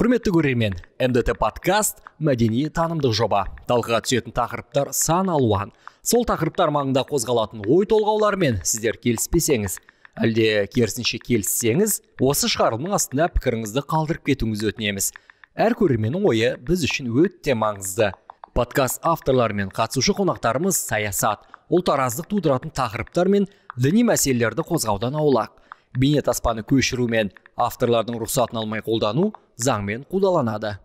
Құрметті көрермен, МДТ подкаст мәдени танымдық жоба. Талқыға түсетін тақырыптар сан алуан. Сол тақырыптар маңында қозғалатын ой толғаулармен сіздер келіспесеңіз, әлде керісінше келіссеңіз, осы шығарылымның астында пікіріңізді қалдырып кетуіңізді өтінеміз. Әр көрерменнің ойы біз үшін өте маңызды. Подкаст авторлары мен қатысушы қонақтарымыз саясат, ұлтараздық тудыратын тақырыптар мен діни мәселелерді қозғаудан аулақ. Бейнетаспаны көшіру мен авторлардың рұқсатын алмай қолдану заңмен қудаланады.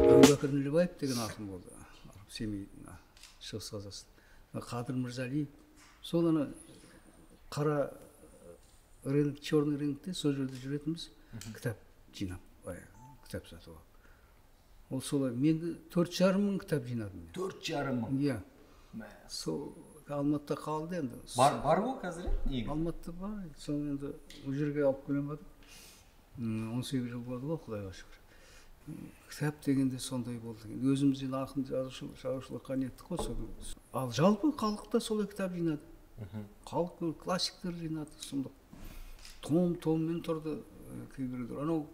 Әбубәкір Нұрбаев деген ақын болды. Семей, Шығыс Қазақстан. Қадыр Мырзалиев. Сол ана қара рынок, черный рынокте сол жерде жүретінбіз. Кітап жинап, кітап сатып алып. Ол солай, мен 4,5 мың кітап жинадым. 4,5 мың? Иә. Сол Алматыда қалды енді. Бар ғой қазір? Алматыда бар. Сол енді ол жерге алып келем бадым. 18 жыл болды ғой, Құдайға шүкір. Кітап дегенде сондай болды. Өзімізден ақын жазушылыққа неттік қой. Ал жалпы халықта солай кітап жинады. Халық классиктер жинады. Сонда том-томмен тұрды кейбіреулер. Анау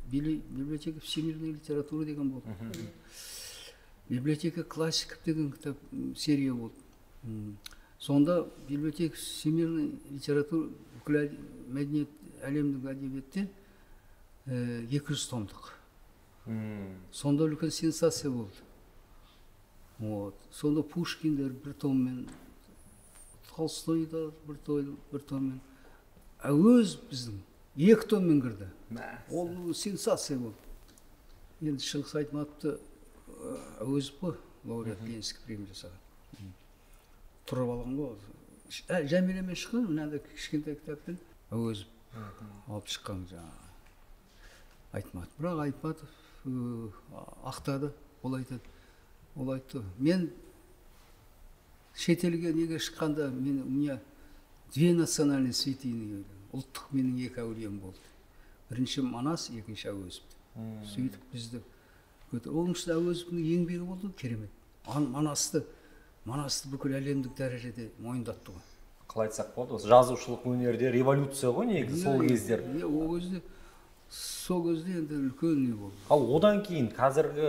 библиотека всемирной литературы деген болды. Библиотека классиков деген кітап серия болды. Сонда библиотека всемирной литературы бүкіл мәдениет әлемдік әдебиетте 200 томдық. Сонда үлкен сенсация болды. Сонда Пушкиндер бір томмен, Толстойда бір томмен, Әуезов біздің 2 томмен кірді. Ол сенсация болды. Енді Шыңғыс Айтматовты Әуезов қой, лауреат Ленинский премия жасаған. Тұрып алған ғой. Жәмилемен шыққан, мынандай кішкентай кітаппен Әуезов алып шыққан жаңағы. Айтматов. Бірақ Айтматов ақтады, ол айтты. Мен шетелге неге шыққанда, у меня 2 национальные святыни, ұлттық менің 2 әулием болды. Бірінші Манас, екінші Әуезов. Сөйтіп бізді көтір. Оның ішінде Әуезовтың еңбегі болды, керемет. Манасты бүкіл әлемдік дәрежеде мойындатты ғой. Қалай айтсақ болады, осы жазушылық өнерде революция ғой негізі сол кездер. Сол кезде енді үлкен не болды. Ал одан кейін қазіргі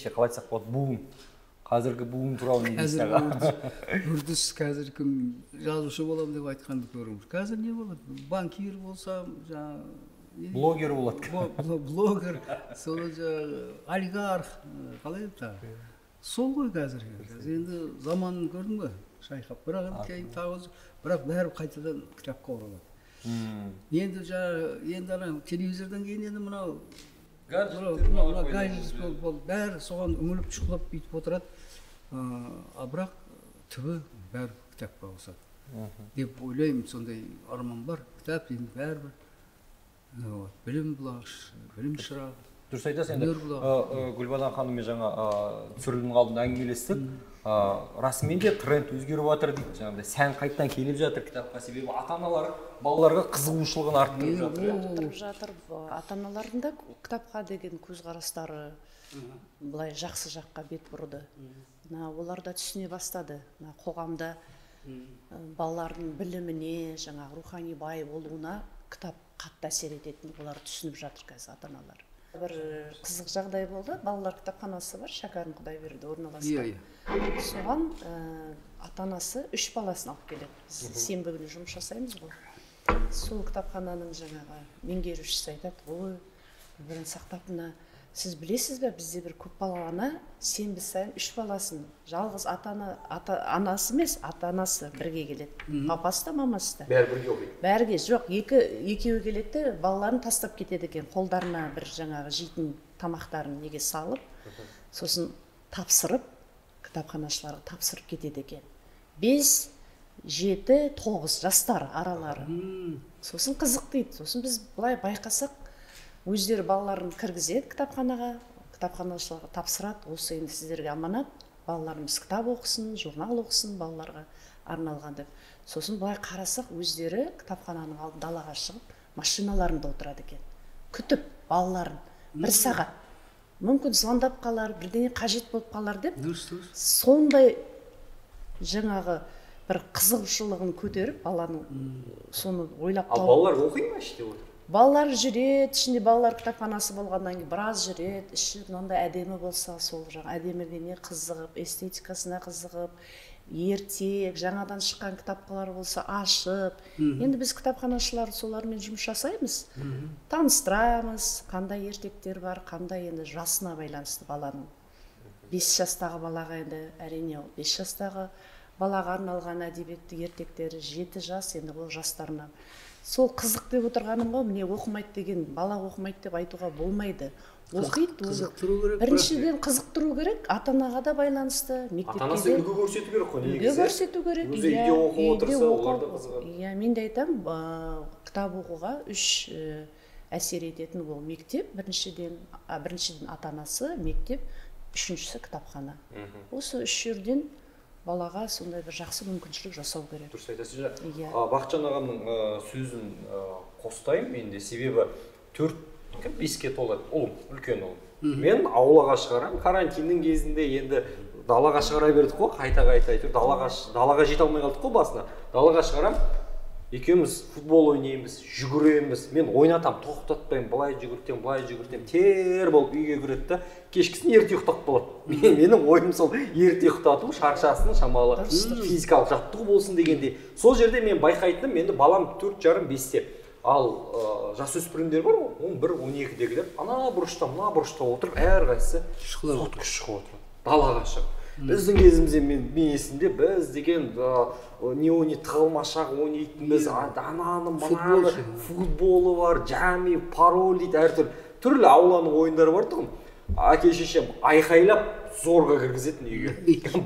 қалай айтсақ болады, буын. Қазіргі буын туралы не дейсіз аға? Үрдіс қазір кім жазушы болам деп айтқанды көріңіз. Қазір не болады? Банкир болсам, блогер болады. Блогер, сол олигарх, қалай еді? Сол ғой қазір. Енді заманын көрдің бе? Шайқап. Бірақ бәрі қайтадан кітапқа оралады. Енді телевизордан кейін енді мынау гаджет болды, бәрі соған үңіліп шұқылап бүйтіп отырады. Бірақ түбі бәрі кітапқа ауысады деп ойлаймын. Сондай арман бар. Кітап енді бәрібір білім бұлағыш, білім шырағы. Дұрыс айтасыз, енді Гүлбадан ханыммен жаңа түсірілімнің алдында әңгімелестік. Расымен де тренд өзгеріп жатыр дейді. Жаңағыдай сән қайтадан келіп жатыр кітапқа, себебі ата-аналар балаларға қызығушылығын арттырып жатыр. Ата-аналардың да кітапқа деген көзқарастары былай жақсы жаққа бет бұрды. Олар да түсіне бастады. Қоғамда балалардың біліміне, жаңағы рухани бай болуына кітап қатты әсер ететінін олар түсініп жатыр қазір ата-аналар. Бір қызық жағдай болды. Балалар кітапханасы бар, Шәкәрім Құдайберді орналасқан. Соған ата-анасы 3 баласын алып келеді. Біз сенбі күні жұмыс жасаймыз ғой. Сол кітапхананың жаңағы меңгерушісі айтады, ой, бірін сақтап мына, сіз білесіз бе, бізде бір көп балалы ана сенбі сайын 3 баласын, жалғыз анасы емес, ата-анасы бірге келеді. Папасы да, мамасы да. Бәрі бірге оқиды. Бәрге жоқ, екеуі келеді, балаларын тастап кетеді екен, қолдарына бір жаңағы жейтін тамақтарын неге салып, сосын тапсырып, кітапханашыларға тапсырып кетеді екен. 5, 7, 9 жастар аралары. Сосын қызық дейді. Сосын біз былай байқасақ, өздері балаларын кіргізеді кітапханаға, кітапханашыларға тапсырады. Осы енді сіздерге аманат, балаларымыз кітап оқысын, журнал оқысын, балаларға арналған деп. Сосын былай қарасақ, өздері кітапхананың алдын далаға шығып, машиналарында отырады екен. Күтіп балаларын 1 сағат. мүмкін звондап қалар, бірдеңе қажет болып қалар деп дұрыс. сондай жаңағы бір қызығушылығын көтеріп баланың соны ойлап Ал балалар оқи ма іште отыр? Балалар жүреді, ішінде балалар кітапханасы болғаннан кейін біраз жүреді, іші мынандай әдемі болса, сол жаңа әдемілігіне қызығып, эстетикасына қызығып, ертек, жаңадан шыққан кітапханалар болса ашып. Енді біз кітапханашылар солармен жұмыс жасаймыз, таныстырамыз, қандай ертектер бар, қандай енді жасына байланысты баланың. 5 жастағы балаға енді әрине 5 жастағы балаға арналған әдебиетті ертектері, 7 жас енді ол жастарына. Сол қызық деп отырғаным ғой, міне оқымайды деген, бала оқымайды деп айтуға болмайды. Оқиды, қызықтыру керек. Біріншіден қызықтыру керек, ата-анаға да байланысты, мектепке де. Ата-анасы үлгі көрсету керек қой, негізі. Үлгі көрсету керек. Өзі үйде оқып отырса, олар да қызығады. Иә, мен де айтамын, кітап оқуға 3 әсер ететін ол мектеп, біріншіден ата-анасы, мектеп, үшіншісі кітапхана. Осы 3 жерден балаға сондай бір жақсы мүмкіншілік жасау керек. Дұрыс айтасыз. Бақытжан ағамның сөзін қостаймын енді, себебі 4-5-ке толады, ұлым, үлкен ұлым. Мен аулаға шығарам, карантиннің кезінде енді далаға шығара бердік қой, қайта-қайта айтыр, далаға жете алмай қалдық қой басына. Далаға шығарам, екеуміз футбол ойнаймыз, жүгіреміз, мен ойнатам, тоқтатпаймын, былай жүгіртем, тер болып үйге кіреді, кешкісін ерте ұйықтап қалады. Менің ойым сол ерте ұйықтату, шаршасын шамалы физикалық жаттығу болсын дегенде. Сол жерде мен байқайтыным, енді балам 4,5-5-те. Ал жасөспірімдер бар, 11-12-дегілер, ана бұрышта, мына бұрышта отырып, әрқайсысы сотқыш шығып отырады, далаға шығып. Біздің кезімізде мен есімде біз деген не тығылмашақ ойнайтынбыз, ананың мынаны футболы бар, жами, пароль дейді, әртүрлі ауланың ойындары бар тұғын. Әке-шешем айқайлап зорға кіргізетін үйге.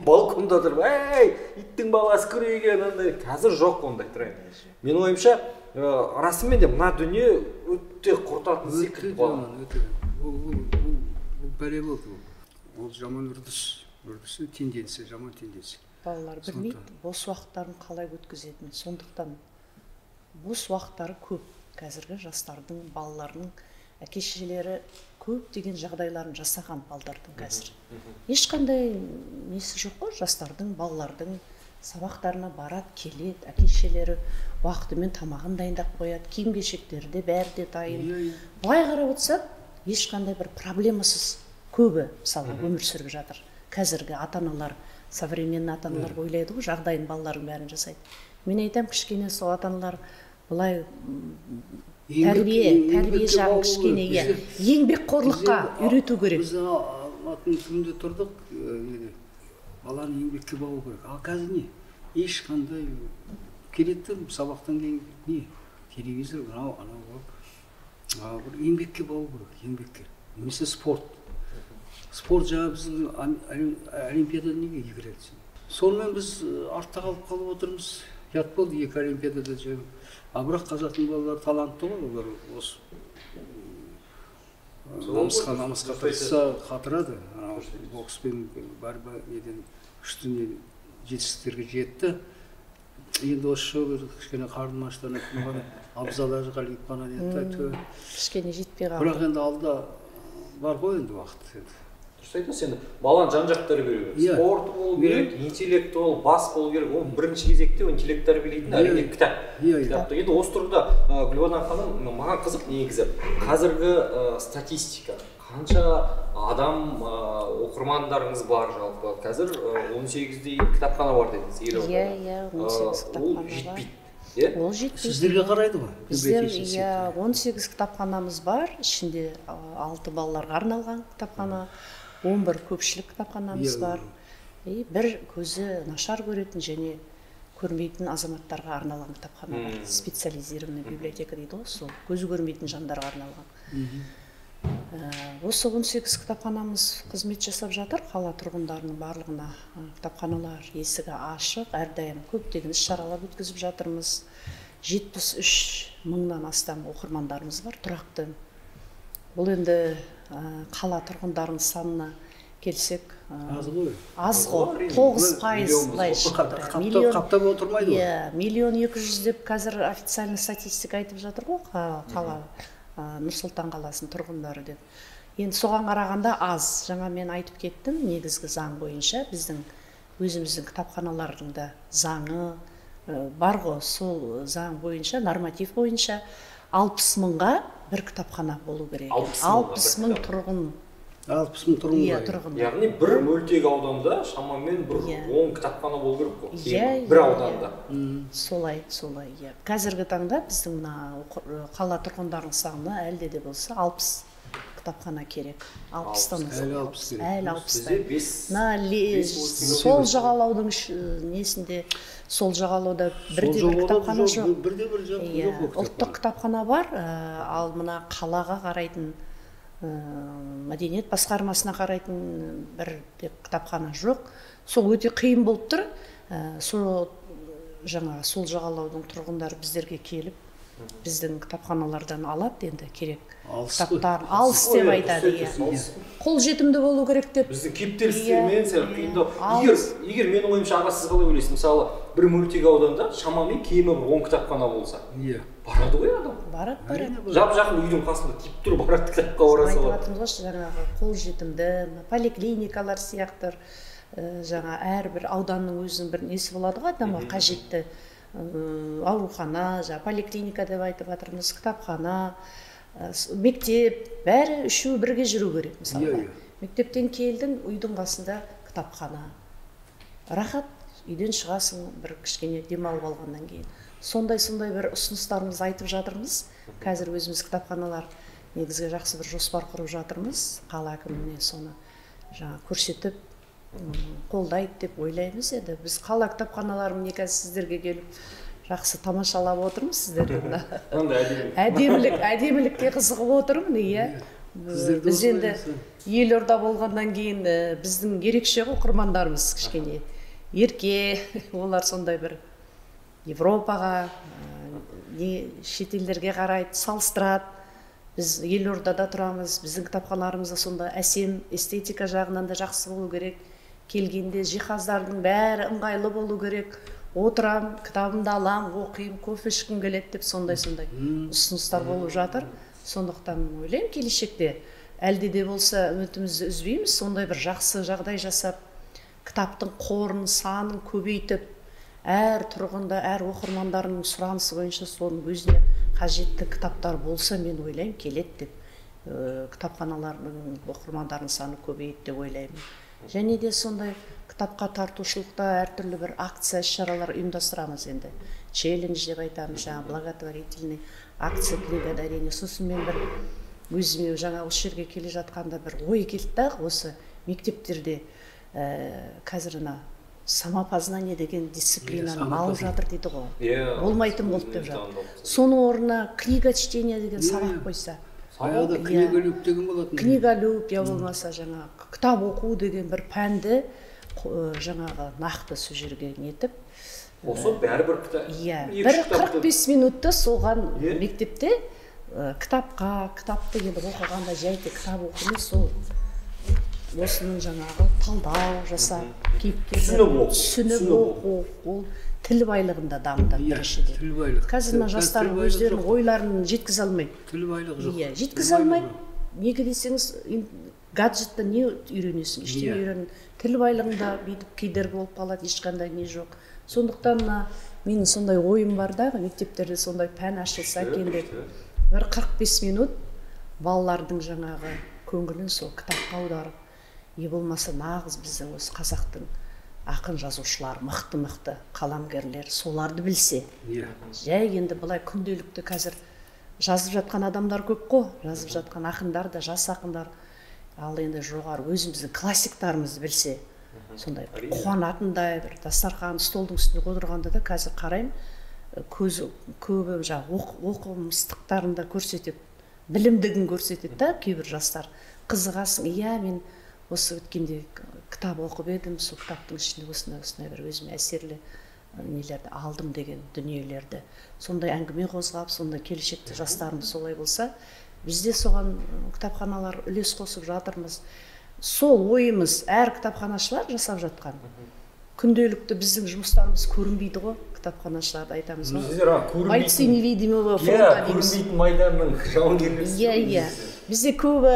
Балконда тұрып, ей, иттің баласы кірейген, қазір жоқ ондай тұрайын. Мен ойымша, расымен де мына дүние өте құртатын секілді болған. Ол бәле болды. Ол жаман үрдісі, тенденция, жаман тенденция. Балалар білмейді, бос уақыттарын қалай өткізетінін. Сондықтан бос уақыттары көп. Қазіргі жастардың, балалардың әке-шешелері көп деген жағдайларын жасаған балдардың қазір. Ешқандай несі жоқ қой, жастардың, балалардың сабақтарына барады, келеді, әке-шешелері уақытымен тамағын дайындап қояды, киім-кешектері де бәрі де дайын. Былай қарап отырсақ, ешқандай бір проблемасыз көбі мысалы өмір сүріп жатыр. Қазіргі ата-аналар, современный ата-аналар ойлайды ғой, жағдайын балалардың бәрін жасайды. Мен айтам, кішкене сол ата-аналар былай тәрбие жағын кішкене еңбекқорлыққа үйрету керек. Біз атын күнде тұрдық, баланы еңбекке бауу керек. Ал қазір не? Ешқандай келеді сабақтан кейін не? Телевизор, анау бір еңбекке бауу керек, еңбекке. Немесе спорт. Спорт жаңа біздің олимпиадада неге игереді? Сонымен біз артта қалып отырмыз. Ят болды 2 олимпиадада жеңіп. Бірақ қазақтың балалары талантты ғой, олар осы намысқа тырысса қатырады. Бокспен борьба неден күшті жетістіктерге жетті. Енді осы шоу кішкене қарным аштан Абзал Әжіғалиев қана нетті. Кішкене жетпей қалды. Бірақ енді алда бар ғой енді уақыт. Дұрыс айтасыз, енді баланы жан-жақтары беру керек. Спорт болу керек, интеллектуал, бас болу керек. Ол бірінші кезекте интеллект тәрбиелейтін әрине кітап. Кітапты. Енді осы тұрғыда Гүлбадан ханым, маған қызық негізі. Қазіргі статистика, қанша адам оқырмандарыңыз бар жалпы? Қазір 18-дей кітапхана бар дедіңіз. Иә, 18 кітапхана бар. Ол жетпейді. Ол жетпейді. Сіздерге қарайды ғой? Біздер 18 кітапханамыз бар, ішінде 6 балаларға арналған кітапхана, 11 көпшілік кітапханамыз бар. Бір көзі нашар көретін және көрмейтін азаматтарға арналған кітапхана бар. Специализированный библиотека дейді ғой, сол көзі көрмейтін жандарға арналған. Осы 18 кітапханамыз қызмет жасап жатыр. Қала тұрғындарының барлығына кітапханалар есігі ашық, әрдайым көптеген іс-шаралар өткізіп жатырмыз. 73 мыңнан астам оқырмандарымыз бар, тұрақты. Бұл енді қала тұрғындарының санына келсек, аз ғой, 9% былай шығады. Қаптап отырмайды ғой. 1 200 000 деп қазір официальный статистика айтып жатыр ғой, қала Нұр-Сұлтан қаласының тұрғындары деп. енді соған қарағанда аз. Жаңа мен айтып кеттім, негізгі заң бойынша біздің өзіміздің кітапханалардың заңы бар ғой. Сол заң бойынша, норматив бойынша 60 мыңға бір кітапхана болу керек. 60 мың тұрғын. 60 мың тұрғын Иә, бар. тұрғын. Яғни бір мөлтек ауданда шамамен бір 10 кітапхана болу керек қой. Бір ауданда. Солай, иә. Қазіргі таңда біздің қала тұрғындарының саны әлде де болса 60 кітапхана керек. 60-тан Әлі 60. Сол жағалаудың несінде, сол жағалауда бірде бір кітапхана жоқ. Ұлттық кітапхана бар, ал мына қалаға қарайтын мәдениет басқармасына қарайтын бір кітапхана жоқ. Сол өте қиын болып тұр. Сол жағалаудың тұрғындары біздерге келіп, біздің кітапханалардан алады, енді керек кітаптар. Алыс деп айтады. Қол жетімді болу керек деп. Біздің кептелістермен сәл қиындау. Егер менің ойымша, аға, сіз қалай ойлайсыз? Мысалы, бір мөлтек ауданда шамамен кемі 10 кітапхана болса, барады ғой адам? Барады. Жап-жақын үйдің қасында тиіп тұр, барады кітапқа ораса бар. Айтып жаңағы қол жетімді, поликлиникалар сияқты, жаңа әрбір ауданның өзінің бір несі болады ғой, адамға қажетті. Аурухана, поликлиника деп айтып жатырмыз, кітапхана, мектеп, бәрі үшеуі бірге жүру керек. Мысалы, мектептен келдің, үйдің қасында кітапхана. Рахат, үйден шығасың, бір кішкене демалып алғаннан кейін. Сондай бір ұсыныстарымыз айтып жатырмыз. Қазір өзіміз кітапханалар негізгі жақсы бір жоспар құрып жатырмыз. Қала әкіміне соны көрсетіп, қолдайды деп ойлаймыз. Еді біз қала кітапханаларын қазір сіздерге келіп жақсы тамашалап отырмыз сіздерді. Әдемілікке қызығып отырмын. Біз енді елорда болғаннан кейін біздің ерекше оқырмандарымыз кішкене ерке, олар сондай бір Европаға, шетелдерге қарайды, салыстырады. Біз елордада тұрамыз, біздің кітапханаларымызда сонда әсем, эстетика жағынан да жақсы болу керек. Келгенде жиһаздардың бәрі ыңғайлы болу керек. Отырам, кітабымды алам, оқимын, кофе ішкім келеді деп сондай ұсыныстар болып жатыр. Сондықтан ойлаймын, келешекте әлде де болса үмітімізді үзбейміз, сондай бір жақсы жағдай жасап, кітаптың қорын, санын көбейтіп, әр тұрғында, әр оқырмандарының сұранысы бойынша соның өзіне қажетті кітаптар болса, мен ойлаймын, келеді деп. Кітапханалардың оқырмандарының саны көбейеді деп ойлаймын. Және де сондай кітапқа тартушылықта әртүрлі бір акция, іс-шаралар ұйымдастырамыз енді. Челлендж деп айтамыз, благотворительный акция, книга дарения. Сосын мен бір өзіме жаңа осы жерге келе жатқанда бір ой келді, осы мектептерде қазір самопознание деген дисциплинаны алып жатыр дейді ғой. Болмайтын болды деп жатыр. Соның орнына книга чтения деген сабақ қойса. Баяғыда книголюб деген болатын. Книголюб, я болмаса жаңағы кітап оқу деген бір пәнді жаңағы нақты сол жерге нетіп. Осы бәрібір кітап. Бір 45 минутта соған мектепте кітапты енді оқығанда жайты кітап оқымай сол осының жаңағы талдау жасап, кейіпкерді түсініп оқу, ол тіл байлығында дамытады біріншіден. Тіл байлық. Қазір жастар өздерінің ойларын жеткізе алмайды. Тіл байлығы жоқ. Жеткізе алмайды. Неге десеңіз, гаджетті не үйренесің? Ештеңе үйрен. Тіл байлығында бүйтіп кедергі болып қалады, ешқандай не жоқ. Сондықтан менің сондай ойым бар да, мектептерде сондай пән ашылса екен деп. Бір 45 минут балалардың жаңағы көңілін сол кітапқа аударып, болмаса нағыз біздің осы қазақтың ақын жазушылар, мықты қаламгерлер соларды білсе. Жай енді былай күнделікті қазір жазып жатқан адамдар көп қой, жазып жатқан ақындар да, жас ақындар. Ал енді жоғары өзіміздің классиктарымызды білсе, сондай қуанатындай бір дастархан столдың үстінде отырғанда да қазір қараймын, көбі оқымыстықтарын да көрсетеді, білімдігін көрсетеді да кейбір жастар. Қызығасың, мен осы өткенде кітап оқып едім, сол кітаптың ішінде осындай бір өзіме әсерлі нелерді алдым деген дүниелерді. Сондай әңгіме қозғап, сондай келешекте жастарымыз солай болса, бізде соған кітапханалар үлес қосып жатырмыз. Сол ойымыз әр кітапханашылар жасап жатқан. Күнделікті біздің жұмыстарымыз көрінбейді ғой, кітапханашыларды айтамыз ғой. Бойцы невидимого фронта. Көрінбейтін майданның жауынгерлері. Бізде көбі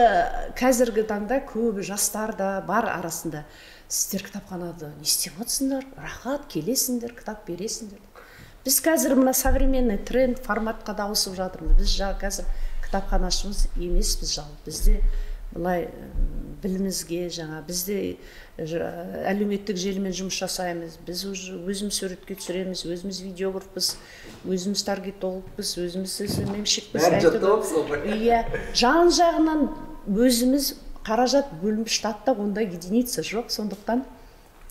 қазіргі таңда көбі жастар да бар арасында. Сіздер кітапханада не істеп отырсыңдар? Рахат, келесіңдер, кітап бересіңдер. Біз қазір мына современный тренд форматқа да ауысып жатырмыз. Біз қазір кітапханашымыз емеспіз жалпы. Бізде былай білімізге бізде әлеуметтік желімен жұмыс жасаймыз. Біз өзіміз суретке түсіреміз, өзіміз видеографпыз, өзіміз таргетологпыз, өзіміз мемшікпіз. Иә, жан жағынан өзіміз қаражат бөлініп штатта ондай единица жоқ. Сондықтан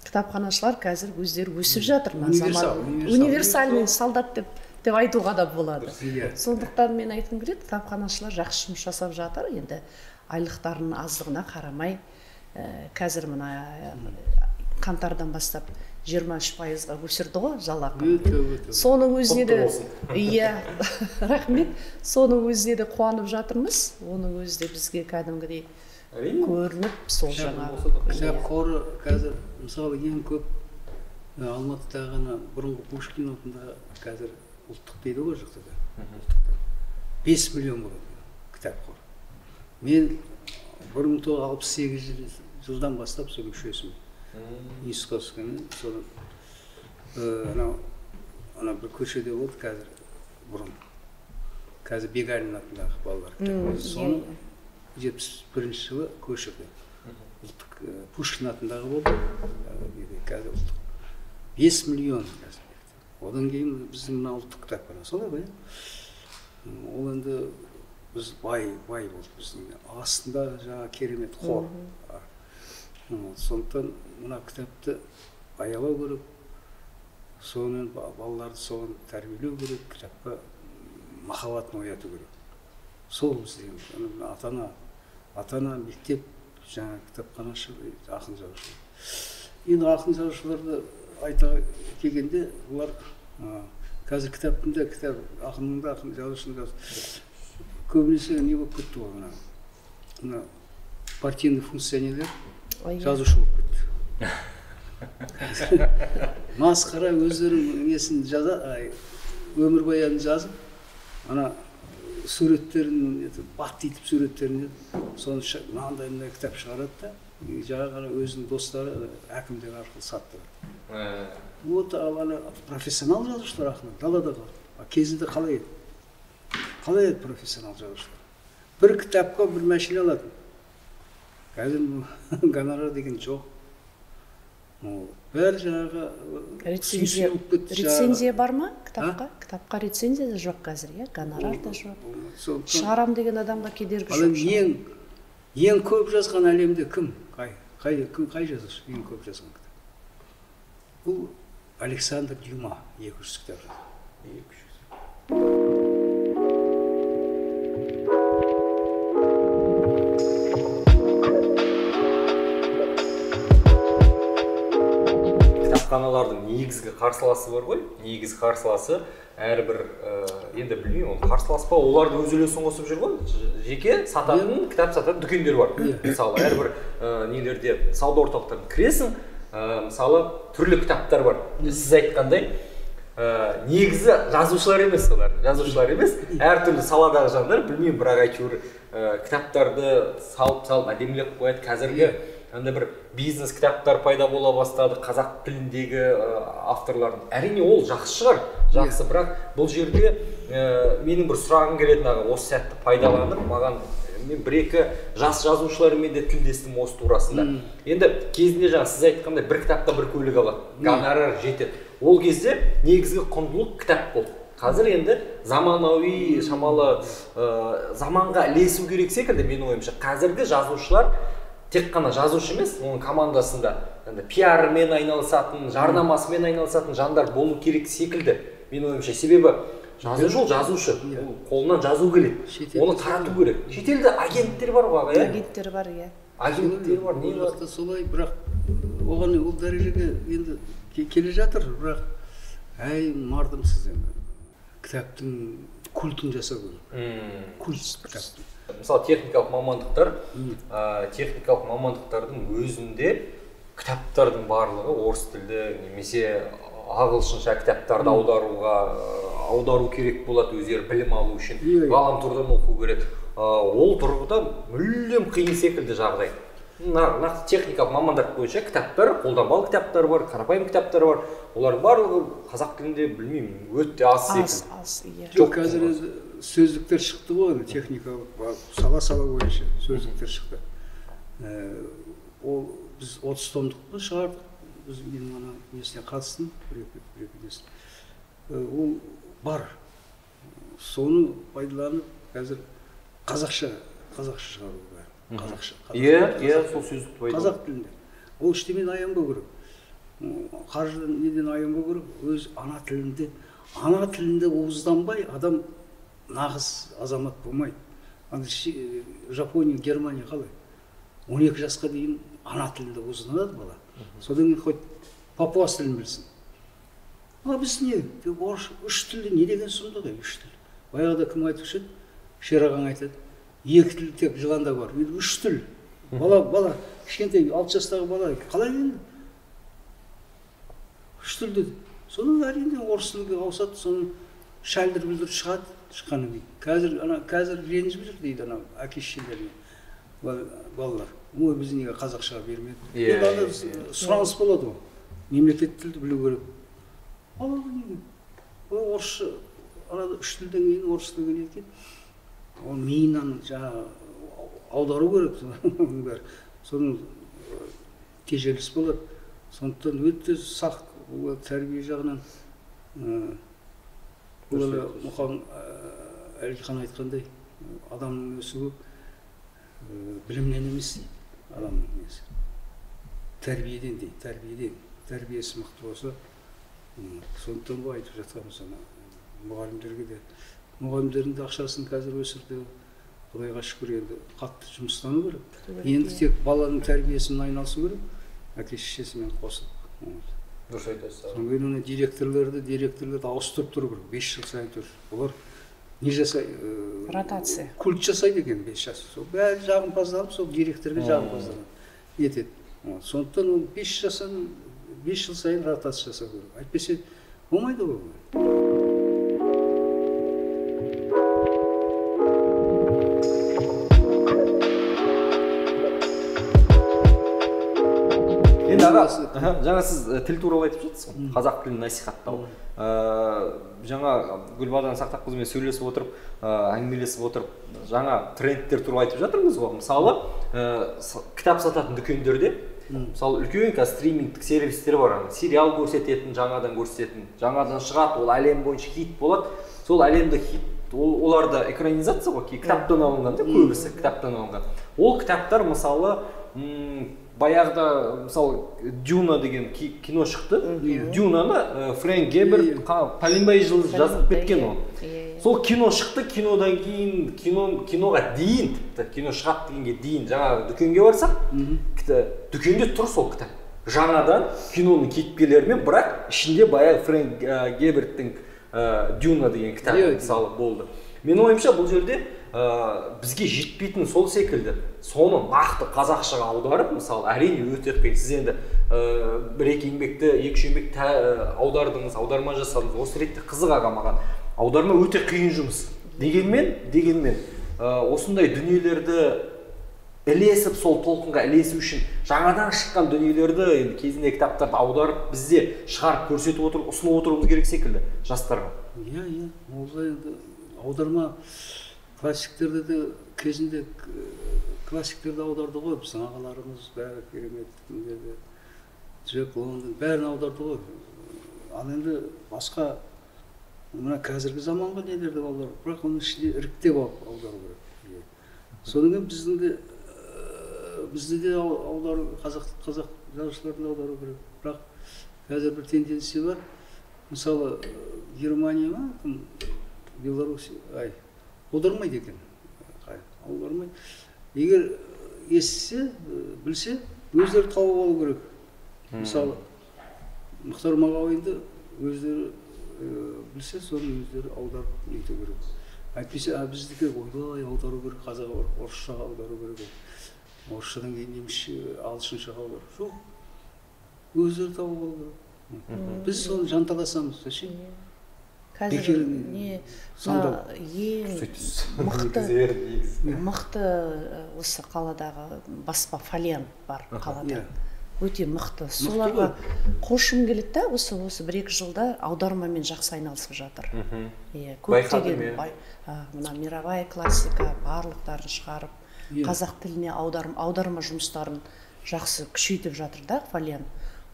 кітапханашылар қазір өздері өсіп жатыр. Универсальный солдат деп айтуға да болады. Сондықтан мен айтқым келеді, кітапханашылар жақсы жұмыс жасап жатыр. Енді айлықтарының аздығына қарамай, қазір мына қаңтардан бастап 23%-ға өсірді ғой жалақы. Соның өзіне де, иә, рахмет, соның өзіне де қуанып жатырмыз. Оның өзі де бізге кәдімгідей көрініп, сол жаңағы. Кітап қоры қазір, мысалы, ең көп Алматыда ғана бұрынғы Пушкин атында қазір ұлттық дейді ғой жақтыда. 5 миллион болады кітап қоры. Мен 1968 жылдан бастап сол мүшесімін. Институтсканы, содан ана бір көшеде болды қазір бұрын. Қазір Бегалин атындағы балалар кітапханасы. Соны 71 жылы көшірді. Пушкин атындағы болды. Қазір ұлттық 5 миллион қазір. Одан кейін біздің мына ұлттық кітапхана солай ғой. Ол енді біз бай болды біздің. Астында жаңа керемет қор. Сондықтан мына кітапты аялау керек. Сонымен балаларды соған тәрбиелеу керек, кітапқа махаббатын ояту керек. Сол біздің ата-ана, мектеп, жаңа кітапханашы, ақын жазушылар. Енді ақын жазушыларды айта келгенде, олар қазір кітаптың ақын жазушының көбінесе не болып кетті ғой, мына партийный функционерлер жазушы болып кетті. Масқара өздерінің несін өмірбаянын жазып, ана суреттерін, бат етіп суреттерін, соны мынандай кітап шығарады да, жаңағы өзінің достары әкімдер арқылы саттырады. Вот профессионал жазушылар ақын далада қалды. Кезінде қалай еді? Қалай еді профессионал жазушылар? Бір кітапқа бір машина алады. Қазір гонорар деген жоқ. Бәрі жаңағы рецензия бар ма кітапқа? Кітапқа рецензия да жоқ қазір, иә? Гонорар да жоқ. Шығарам деген адамға кедергі жоқ. Ең көп жазған әлемде кім? Қай жазушы ең көп жазған кітап? Бұл Александр Дюма 200 кітап жазды. Кітапханалардың негізгі қарсыласы бар ғой. Негізгі қарсыласы әрбір енді білмеймін, қарсылас па, оларды өз үлесін қосып жүр ғой. Жеке сататын, кітап сататын дүкендер бар. Мысалы, әрбір нелерде сауда орталықтарына кіресің, мысалы түрлі кітаптар бар. Сіз айтқандай, негізі жазушылар емес олар. Жазушылар емес, әртүрлі саладағы жандар, білмеймін, бірақ әйтеуір кітаптарды салып әдемілеп қояды. Қазіргі бір бизнес кітаптар пайда бола бастады, қазақ тіліндегі авторлардың. Әрине ол жақсы шығар, жақсы, бірақ бұл жерде менің бір сұрағым келетін аға, осы сәтті пайдаланып, маған мен бір-екі жас жазушылармен де тілдестім осы турасында. Енді кезінде жаңа сіз айтқандай бір кітапта бір көлік алады, гонорар жетеді. Ол кезде негізгі құндылық кітап болды. Қазір енді заманауи, шамалы заманға ілесу керек секілді, менің ойымша. Қазіргі жазушылар тек қана жазушы емес, оның командасында пиармен айналысатын, жарнамасымен айналысатын жандар болу керек секілді, менің ойымша. Себебі жазушы, қолынан жазу келеді, оны тарату керек. Шетелде агенттер бар ғой, иә? Агенттер бар, иә. Агенттер бар, не бар? Солай, бірақ оған ол дәрежеге енді келе жатыр, бірақ мардымсыз енді. Кітаптың культын жасау керек. Культ кітаптың. Мысалы, техникалық мамандықтардың өзінде кітаптардың барлығы орыс тілді немесе ағылшынша кітаптарды аудару керек болады, өздері білім алу үшін, ғаламтордан оқу керек. ол тұрғыда мүлдем қиын секілді жағдай. Нақты техникалық мамандар бойынша кітаптар, қолданбалы кітаптар бар, қарапайым кітаптар бар. Олардың барлығы қазақ тілінде білмеймін, өте аз секілді. Аз, иә. Жоқ, қазір сөздіктер шықты ғой, техникалық сала бойынша сөздіктер шықты. Ол біз 30 томдық шығардық. Біз менің ана несіне қатыстым, бір-екі несін. Ол бар. Соны пайдаланып, қазір қазақша шығару бар. Қазақша. Иә, сол сөздікті пайдалану. Қазақ тілінде. Ол іштемен аянбау керек. Қаржыдан неден аянбау керек. Өз ана тілінде уызданбай адам нағыз азамат болмайды. Жапония, Германия қалай? 12 жасқа дейін ана тілінде уызданады бала. Содан кейін хоть папуас тілін білсін. Біз не? Үш тілді не деген сұмдық, үш тіл. Баяғыда кім айтушы еді? Шерағаң айтады. 2 тіл тек жыланда бар. 3 тіл. Бала, кішкентай 6 жастағы бала. Қалай енді? 3 тіл деді. Соның әрине орыс тілге ауысады, соның шәлдір-бүлдір шығады, шыққаны дейді. Қазір ренжіп жүр дейді әке-шешелеріне. Балалар. Ой, біз неге қазақшаға бермеді? Енді сұраныс болады ғой. Мемлекет тілді білу керек. Балалар неге? Орысша, арада 3 тілден кейін орыс тілге екен. Ол миынан жаңа аудару керек. Соның тежеліс болады. Сондықтан өте сақ тәрбие жағынан Мұқан Әлихан айтқандай адамның өсуі білімнен емес дейді. Адамның несі. Тәрбиеден дейді. Тәрбиесі мықты болса, сондықтан бұл айтып жатқанымыз мұғалімдерге де. Мұғалімдердің де ақшасын қазір өсірді. Құдайға шүкір, енді қатты жұмыстану керек. Енді тек баланың тәрбиесімен айналысу керек, әке-шешесімен қосып. Дұрыс айтасыз. Содан кейін директорлерді ауыстырып тұру керек, 5 жыл сайын тұр. Олар не жасайды? Ротация. Культ жасайды екен 5 жас. Сол бәрі жағымпазданып, сол директорға жағымпазданып етеді. Сондықтан ол 5 жыл сайын ротация жасау керек. Әйтпесе болмайды ғой. Енді аға, жаңа сіз тіл туралы айтып жатсыз ғой, қазақ тілін насихаттау. Жаңа Гүлбадан Сақтақызымен сөйлесіп отырып, әңгімелесіп отырып, жаңа трендтер туралы айтып жатырмыз ғой. Мысалы, кітап сататын дүкендерде, мысалы үлкен стримингтік сервистер бар, сериал көрсететін, жаңадан шығады, ол әлем бойынша хит болады. Сол әлемді хит, оларда экранизация ғой, кітаптан алынған, көбісі кітаптан алынған. Ол кітаптар мысалы баяғыда, мысалы, Дюна деген кино шықты. Дюнаны Фрэнк Герберт пәленбай жыл жазып кеткен ол. Сол кино шықты, кинодан кейін, киноға дейін, кино шығады дегенге дейін, жаңағы дүкенге барсақ, дүкенде тұр сол кітап. Жаңадан киноның кейіпкерлерімен, бірақ ішінде баяғы Фрэнк Герберттің Дюна деген кітап мысалы болды. Мен ойымша бұл жерде бізге жетпейтін сол секілді. Соны нақты қазақшаға аударып, мысалы, әрине өте қиын. Сіз енді бір-екі еңбекті, екі-үш еңбекті аудардыңыз, аударма жасадыңыз. Осы ретте қызық аға маған. Аударма өте қиын жұмыс. Дегенмен, осындай дүниелерді ілесіп, сол толқынға ілесу үшін жаңадан шыққан дүниелерді енді кезінде кітаптарды аударып, бізде шығарып көрсетіп отырып, ұсынып отыруымыз керек секілді жастарға. Иә, олай енді аударма классиктерді де кезінде классиктерді аударды ғой, біздің ағаларымыз бәрі керемет, Джек Лондон бәрін аударды ғой. Ал енді басқа мына қазіргі заманға нелерді аудару, бірақ оның ішінде іріктеп аудару керек. Содан кейін бізді де аудару, қазақ жазушыларды аудару керек. Бірақ қазір бір тенденция бар. Мысалы, Германия ма, Беларусь, аудармайды екен. Аудармайды. Егер естісе, білсе, өздері тауып алу керек. Мысалы, Мұхтар Мағауинді өздері білсе, соны өздері аударып нету керек. Әйтпесе, біздікі ойбай аудару керек, қазақ орысшаға аудару керек. Орысшадан кейін немісше, ағылшыншаға аудару. Жоқ. Өздері тауып алу керек. Біз соны жанталасамыз. қазір не ең мықты осы қаладағы баспа Фолиант бар қалада. Өте мықты. Соларға қошым келеді да, осы 1-2 жылда аудармамен жақсы айналысып жатыр. Көптеген мына мировая классика барлықтарын шығарып, қазақ тіліне аударма жұмыстарын жақсы күшейтіп жатыр да Фолиант.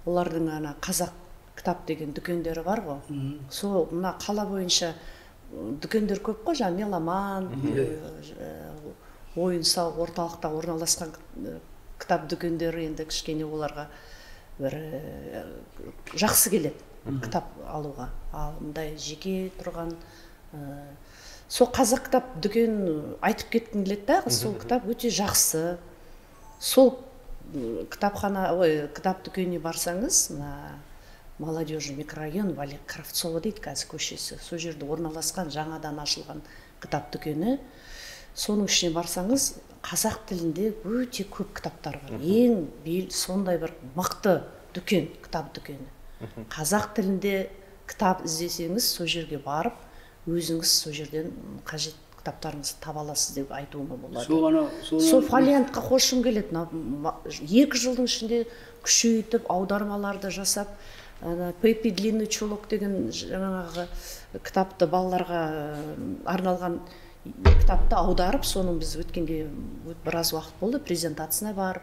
Олардың ана қазақ кітап деген дүкендері бар ғой. Сол мына қала бойынша дүкендер көп қой, жаңа Меломан, ойын-сауық орталықта орналасқан кітап дүкендері енді кішкене оларға бір жақсы келеді кітап алуға. Ал мындай жеке тұрған сол қазақ кітап дүкен айтып кеткім келеді да, сол кітап өте жақсы. Сол кітап дүкеніне барсаңыз, молодежный микрорайон Валерия Кравцова дейді қазір көшесі. Сол жерде орналасқан жаңадан ашылған кітап дүкені. Соның ішіне барсаңыз, қазақ тілінде өте көп кітаптар бар. Ең сондай бір мықты дүкен, кітап дүкені. Қазақ тілінде кітап іздесеңіз, сол жерге барып, өзіңіз сол жерден қажет кітаптарыңызды таба аласыз деп айтуыма болады. Сол Фолиантқа қошым келеді. 2 жылдың ішінде күшейтіп, аудармаларды жасап, Пеппи длинный чулок деген жаңағы кітапты, балаларға арналған кітапты аударып, соның біз өткенде біраз уақыт болды, презентациясына барып,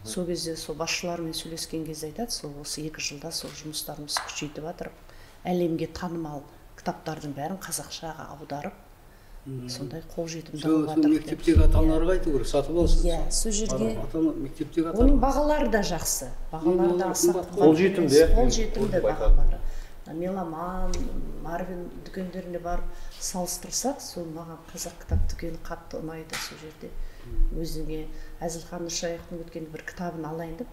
сол кезде сол басшылармен сөйлескен кезде айтады, сол осы 2 жылда сол жұмыстарымыз күшейтіп жатыр, әлемге танымал кітаптардың бәрін қазақшаға аударып, сондай қолжетімді қылып жатыр. Мектептегі ата-аналарға айту керек, сатып аласыз. Иә, сол жерге мектептегі оның бағалары да жақсы. Бағалары да қолжетімді бағалары. Меломан, Марвин дүкендеріне барып салыстырсақ, сол маған қазақ кітап дүкені қатты ұнайды. Сол жерде өзіңе Әзілхан Нұршайықовтың өткенде бір кітабын алайын деп,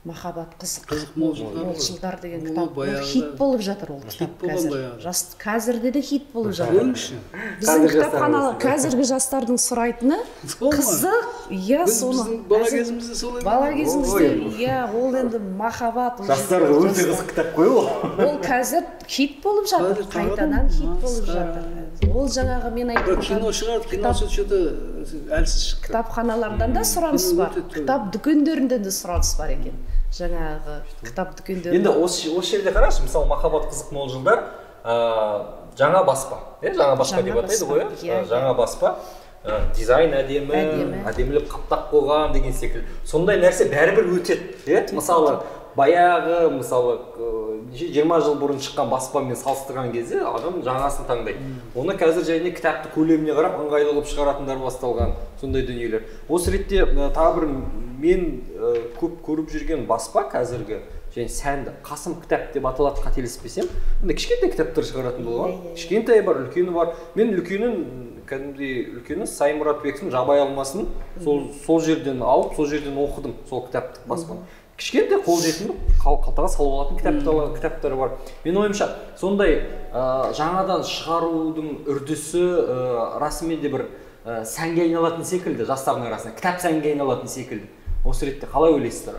Махаббат қызық мол жылдар деген кітап хит болып жатыр, ол кітап қазір. Қазірде де хит болып жатыр. Біздің кітапханалы қазіргі жастардың сұрайтыны қызық, иә, соны бала кезімізде солай. Бала кезімізде, иә, ол енді Махаббат. Жастарға өте қызық кітап қой ол. Ол қазір хит болып жатыр, қайтадан хит болып жатыр. Ол жаңағы мен айтып кино шығарды, киносы что-то әлсіз шықты. Кітапханалардан да сұраныс бар, кітап дүкендерінде де сұраныс бар екен. Жаңағы кітап дүкендері. Енді осы жерде қарашы, мысалы Махаббат қызық мол жылдар жаңа баспа, жаңа баспа деп атайды ғой, жаңа баспа, дизайн әдемілеп қаптап қойған деген секілді. Сондай нәрсе бәрібір өтеді. Мысалы баяғы, мысалы 20 жыл бұрын шыққан баспамен салыстырған кезде адам жаңасын таңдайды. Оны қазір және кітапты көлеміне қарап ыңғайлы қылып шығаратындар басталған, сондай дүниелер. Осы ретте тағы бір мен көп көріп жүрген баспа қазіргі және сәнді Қасым кітап деп аталады, қателеспесем, кішкентай кітаптар шығаратын болған. Кішкентай бар, үлкені бар. Мен үлкені Сайын Мұратбектің Жабай алмасын сол жерден алып, сол жерден оқыдым, сол кітапты баспаны. Кішкентай қолжетімді қалтаға салып алатын кітаптары бар. Мен ойымша, сондай жаңадан шығарудың үрдісі расымен де бір сәнге айналатын секілді, жастардың арасында кітап сәнге айналатын секілді. Осы ретте қалай ойлайсыздар?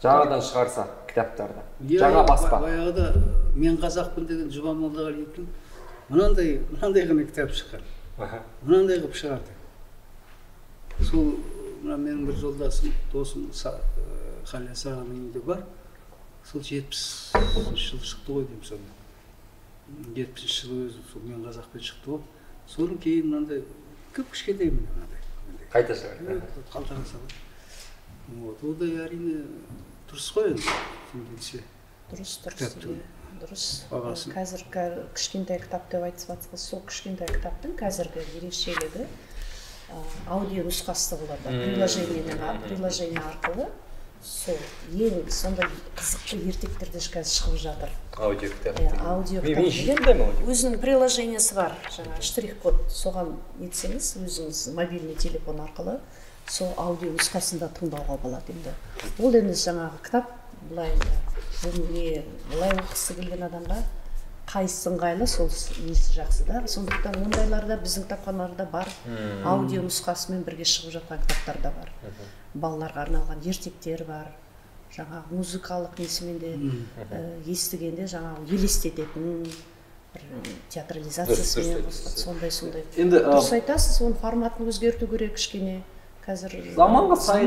Жаңадан шығарса кітаптарды, жаңа баспа. Баяғыда мен қазақпын деген Жұбан Молдағалиевтің мынандай ғана кітап шыққан. Мынандай қылып шығарды. Сол менің бір жолдасым, досым Халия Сағаның үйінде бар. Сол 70 жыл шықты ғой деймін сонда. 70 жыл өзі сол мен қазақпен шықты ғой. Соның кейін мынандай көп кішкентай мынандай. Қайта шығарды. Қалтаға салады. Одай әрине дұрыс қой енді. Дұрыс. Қазір кішкентай кітап деп айтып жатсыз, сол кішкентай кітаптың қазіргі ерекшелігі аудио нұсқасы болады. Приложение арқылы сол ең сондай қызықты ертектерде қазір шығып жатыр. Аудио кітап. Аудио кітап деген өзінің приложениесі бар, жаңа штрих-код. Соған нетсеңіз, өзіңіз мобильный телефон арқылы сол аудио нұсқасында тыңдауға болады енді. Ол енді жаңағы кітап былай оқысы келген адамға қайсысы ыңғайлы, сол несі жақсы да. Сондықтан ондайларда біздің кітапханаларда бар, аудио нұсқасымен бірге шығып жатқан кітаптар да бар. Балаларға арналған ертектер бар, жаңағы музыкалық несімен де естігенде жаңағы елестететін бір театрализациясымен сондай енді дұрыс айтасыз, оның форматын өзгерту керек кішкене. Қазір заманға сай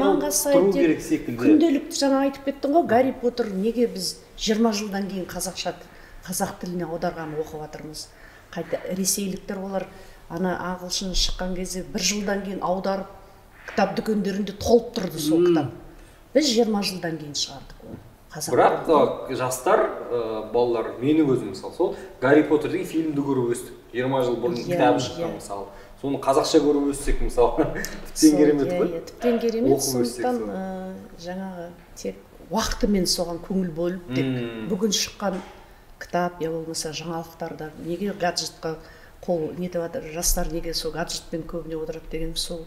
тұру керек секілді. Күнделікті жаңа айтып кеттің ғой, Гарри Поттер неге біз 20 жылдан кейін қазақ тіліне аударған оқып жатырмыз. Қайта ресейліктер олар ана ағылшын шыққан кезде 1 жылдан кейін аударып кітап дүкендерінде толып тұрды сол кітап. Біз 20 жылдан кейін шығардық оны. Бірақ жастар, балалар, мені өзім мысалы, сол Гарри Поттер деген фильмді көріп өстік. 20 жыл бұрын кітабы шыққан мысалы. Соны қазақша көріп өссек мысалы, тіптен керемет қой. Тіптен керемет, сондықтан жаңағы тек уақытымен соған көңіл бөліп тек бүгін шыққан кітап, я болмаса жаңалықтарда неге гаджетқа қол нетіп жатыр, жастар неге сол гаджетпен көбіне отырады деген сол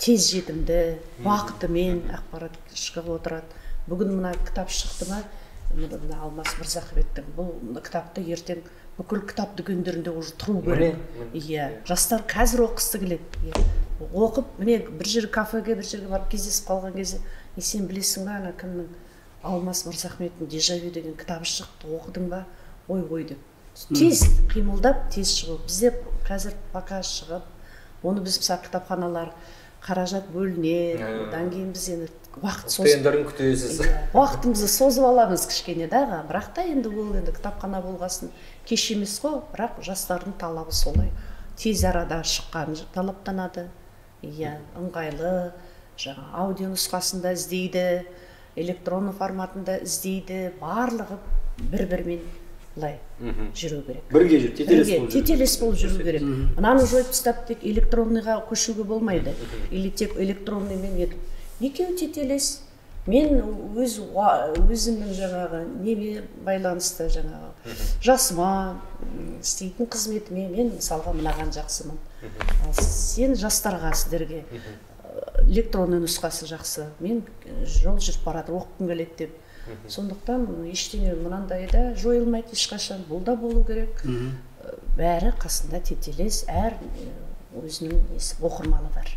тез жетімді, уақытымен ақпарат шығып отырады. Бүгін мына кітап шықты ма, мына Алмас Мырзахметовтің бұл кітапты ертең бүкіл кітап дүкендерінде уже тұру керек. Иә, жастар қазір оқысы келеді. Оқып, міне бір жер кафеге, бір жерге барып кездесіп қалған кезде, сен білесің ба, ана кімнің Алмас Мырзахметовтің «Дежавю» деген кітабы шықты, оқыдың ба? Ой деп. Тез қимылдап, тез шығып. Бізде қазір пока шығып, оны біз мысалы кітапханалар қаражат бөліне, одан кейін біз енді уақытымызды созып аламыз кішкене дағы, бірақ та енді ол енді кітапхана болғасын кеш емес қой, бірақ жастардың талабы солай. Тез арада шыққан талаптанады, ыңғайлы, жаңа аудио нұсқасында іздейді, электронды форматында іздейді, барлығы бір-бірмен былай жүру керек. Бірге жүр, тетелес болып жүру керек. Мынаны жойып тастап тек электронныйға көшуге болмайды. Или тек электронныймен етіп. Екеуі тетелес. Мен өзімнің жаңағы неме байланысты жаңағы жасыма, істейтін қызметіме мен мысалға мынаған жақсымын. Сен жастарға сіздерге электронный нұсқасы жақсы. Мен жол жүріп барады, оққым келеді деп. Сондықтан ештеңе мынандайда жойылмайды ешқашан, бұл да болу керек. Бәрі қасында тетелес, әр өзінің оқырманы бар.